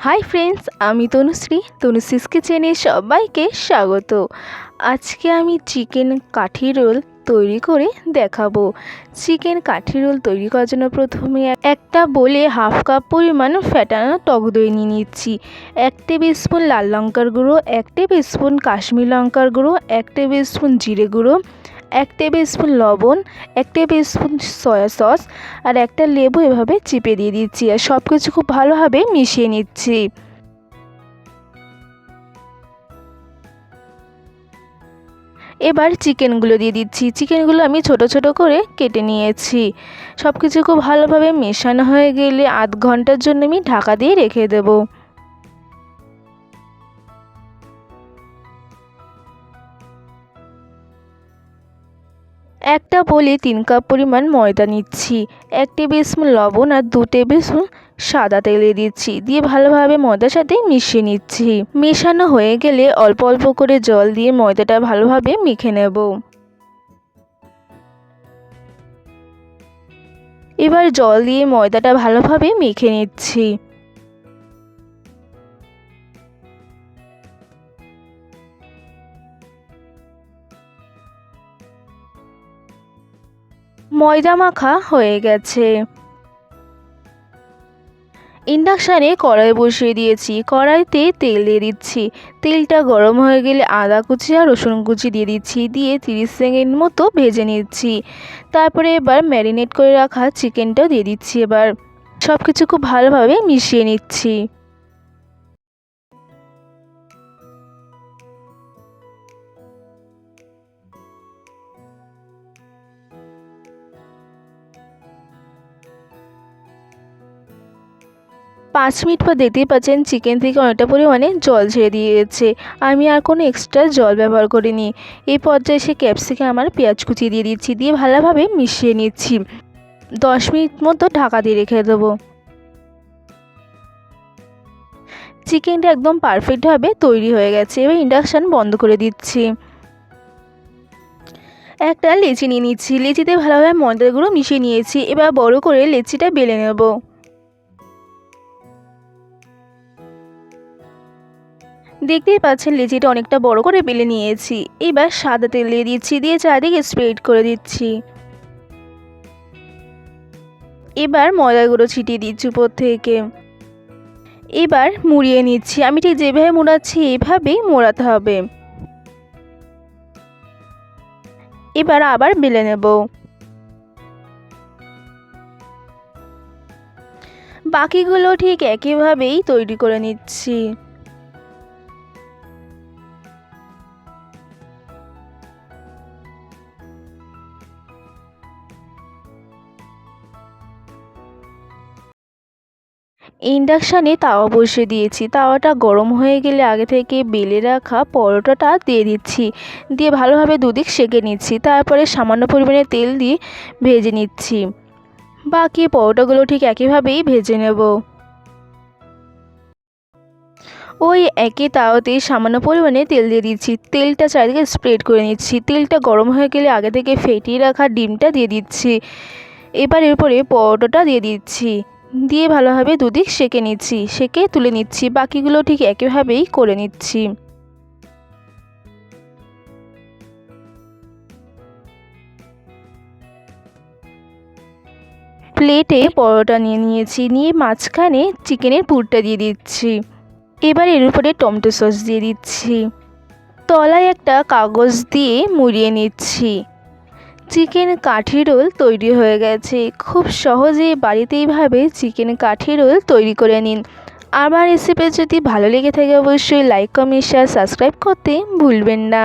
Hi friends, আমি তনুশ্রী। তনুশ্রীস কিচেনে সবাইকে স্বাগত। আজকে আমি চিকেন কাঠি রোল তৈরি করে দেখাবো। চিকেন কাঠি রোল তৈরি করার জন্য প্রথমে একটা বলে হাফ কাপ পরিমাণ ফ্যাটানো টক দই নিয়ে নিচ্ছি। 1 টেবিল স্পুন লাল লঙ্কার গুঁড়ো, 1 টেবিল স্পুন কাশ্মীর লঙ্কার গুঁড়ো, 1 টেবিল স্পুন জিরে গুঁড়ো, 1 টেবিল স্পুন লবণ, 1 টেবিল স্পুন সয়া সস আর একটা লেবু এভাবে চিপে দিয়ে দিচ্ছি। আর সব কিছু খুব ভালোভাবে মিশিয়ে নিচ্ছি। এবার চিকেনগুলো দিয়ে দিচ্ছি। চিকেনগুলো আমি ছোট ছোট করে কেটে নিয়েছি। সব কিছু খুব ভালোভাবে মেশানো হয়ে গেলে আধ ঘন্টার জন্য আমি ঢাকা দিয়ে রেখে দেবো। একটা বলে 3 কাপ পরিমাণ ময়দা নিচ্ছি, 1 টেবিল স্পুন লবণ আর 2 টেবিল স্পুন সাদা তেল দিয়ে দিচ্ছি। দিয়ে ভালোভাবে ময়দার সাথে মিশিয়ে নিচ্ছি। মেশানো হয়ে গেলে অল্প অল্প করে জল দিয়ে ময়দাটা ভালোভাবে মেখে নেব। এবার জল দিয়ে ময়দাটা ভালোভাবে মেখে নিচ্ছি। ময়দা মাখা হয়ে গেছে। ইন্ডাকশানে কড়াই বসিয়ে দিয়েছি। কড়াইতে তেল দিয়ে দিচ্ছি। তেলটা গরম হয়ে গেলে আদা কুচি আর রসুন কুচি দিয়ে দিচ্ছি। দিয়ে 30 সেকেন্ড মতো ভেজে নিচ্ছি। তারপরে এবার ম্যারিনেট করে রাখা চিকেনটাও দিয়ে দিচ্ছি। এবার সব কিছু খুব ভালোভাবে মিশিয়ে নিচ্ছি। 5 মিনিট পর দেখতেই পাচ্ছেন চিকেন থেকে অনেকটা পরিমাণে জল ছেড়ে দিয়েছে। আমি আর কোনো এক্সট্রা জল ব্যবহার করিনি। এই পর্যায়ে এসে ক্যাপসিকাম আমার পেঁয়াজ কুচি দিয়ে দিচ্ছি। দিয়ে ভালোভাবে মিশিয়ে নিচ্ছি। 10 মিনিট মতো ঢাকা দিয়ে রেখে দেবো। চিকেনটা একদম পারফেক্টভাবে তৈরি হয়ে গেছে। এবার ইন্ডাকশান বন্ধ করে দিচ্ছি। একটা লেচি নিয়ে নিচ্ছি। লেচিতে ভালোভাবে ময়দাগুলো মিশিয়ে নিয়েছি। এবার বড় করে লেচিটা বেলে নেব। দেখতেই পাচ্ছেন লেচিটা অনেকটা বড় করে বেলে নিয়েছি। এবার সাদা তেল দিয়ে দিচ্ছি। দিয়ে চারদিকে স্প্রেড করে দিচ্ছি। এবার ময়দাগুলো ছিটিয়ে দিচ্ছি উপর থেকে। এবার মুড়িয়ে নিচ্ছি। আমি ঠিক যেভাবে মোড়াচ্ছি এইভাবেই মোড়াতে হবে। এবার আবার বেলে নেব। বাকিগুলো ঠিক একইভাবেই তৈরি করে নিচ্ছি। ইন্ডাকশানে তাওয়া বসিয়ে দিয়েছি। তাওয়াটা গরম হয়ে গেলে আগে থেকে বেলে রাখা পরোটাটা দিয়ে দিচ্ছি। দিয়ে ভালোভাবে দুদিক সেঁকে নিচ্ছি। তারপরে সামান্য পরিমাণে তেল দিয়ে ভেজে নিচ্ছি। বাকি পরোটাগুলো ঠিক একইভাবেই ভেজে নেব। ওই একই তাওয়াতেই সামান্য পরিমাণে তেল দিয়ে দিচ্ছি। তেলটা চারিদিকে স্প্রেড করে নিচ্ছি। তেলটা গরম হয়ে গেলে আগে থেকে ফেটিয়ে রাখা ডিমটা দিয়ে দিচ্ছি। এবার এরপরে পরোটাটা দিয়ে দিচ্ছি। দিয়ে ভালোভাবে দুদিক সেঁকে নিচ্ছি। সেঁকে তুলে নিচ্ছি। বাকিগুলো ঠিক একইভাবেই করে নিচ্ছি। প্লেটে পরোটা নিয়ে নিয়েছি। নিয়ে মাঝখানে চিকেনের পুরটা দিয়ে দিচ্ছি। এবার এর উপরে টমেটো সস দিয়ে দিচ্ছি। তলায় একটা কাগজ দিয়ে মুড়িয়ে নিচ্ছি। চিকেন কাঠি রোল তৈরি হয়ে গেছে। খুব সহজে বাড়িতে এইভাবে চিকেন কাঠি রোল তৈরি করে নিন। আমার রেসিপি যদি ভালো লেগে থাকে অবশ্যই লাইক, কমেন্ট, শেয়ার, সাবস্ক্রাইব করতে ভুলবেন না।